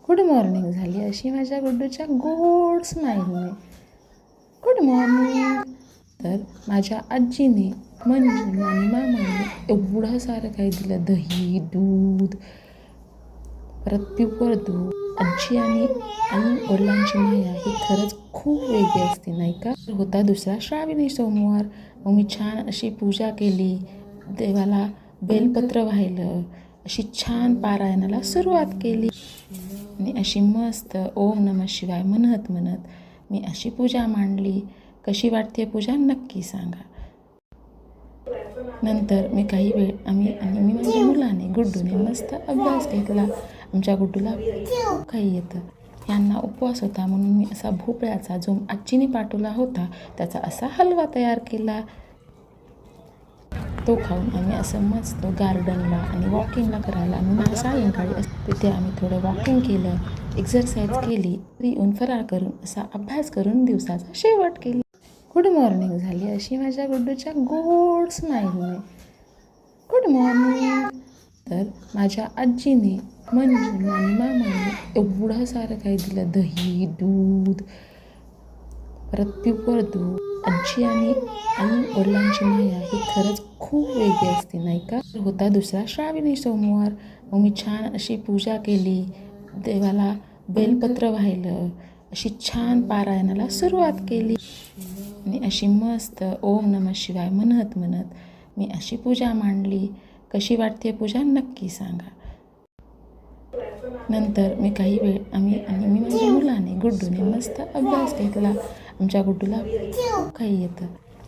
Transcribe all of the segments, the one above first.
Good morning झाली अशी माझ्या गुड्डूच्या गोड स्माईलने. Good morning. तर माझ्या आजीने मंजू आणि मामाने एवढं सारं काही दिलं, दही, दूध, परत प्युअर दूध. आजी आणि वडिलांची माया ही खरंच खूप वेगळी असते, नाही का? होता दुसरा श्रावणी सोमवार. मग मी छान अशी पूजा केली, देवाला बेलपत्र वाहिलं, अशी छान पारायणाला सुरुवात केली आणि अशी मस्त ओम नमः शिवाय म्हणत मी अशी पूजा मांडली. कशी वाटते पूजा नक्की सांगा. नंतर मी काही वेळ मी माझ्या मुलाने गुड्डूने मस्त अभ्यास घेतला. आमच्या गुड्डूला खूप काही येतं. यांना उपवास होता म्हणून मी असा भोपळ्याचा, जो आजीने पाठवला होता, त्याचा असा हलवा तयार केला. तो खाऊन आम्ही असं मस्त गार्डनला आणि वॉकिंगला करायला आम्ही सायंकाळी तिथे आम्ही थोडं वॉकिंग केलं, एक्झरसाईज केली. येऊन फराळ करून असा अभ्यास करून दिवसाचा शेवट केली. गुड मॉर्निंग झाली अशी माझ्या गुड्डूच्या गोड स्माईलने. Good morning. तर माझ्या आजीने मंजू आणि मामाने एवढं सारं काही दिलं, दही, दूध, परत प्युअर दूध. आजी आणि वडिलांची माया ही खरंच खूप वेगळी असते, नाही का? होता दुसरा श्रावणी सोमवार. मग मी छान अशी पूजा केली, देवाला बेलपत्र वाहिलं, अशी छान पारायणाला सुरुवात केली आणि अशी मस्त ओम नमः शिवाय म्हणत मी अशी पूजा मांडली. कशी वाटते पूजा नक्की सांगा. नंतर मी काही वेळ मी माझ्या मुलाने गुड्डूने मस्त अभ्यास घेतला. आमच्या गुड्डूला खूप काही येतं.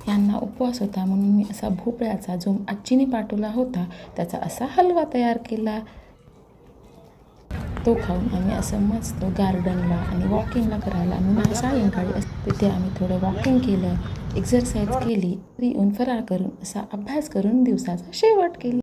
यांना उपवास होता म्हणून मी असा भोपळ्याचा, जो आजीने पाठवला होता, त्याचा असा हलवा तयार केला. तो खाऊन आम्ही असं मस्त गार्डनला आणि वॉकिंगला करायला आम्ही सायंकाळी तिथे आम्ही थोडं वॉकिंग केलं, एक्झरसाईज केली. येऊन फराळ करून असा अभ्यास करून दिवसाचा शेवट केली.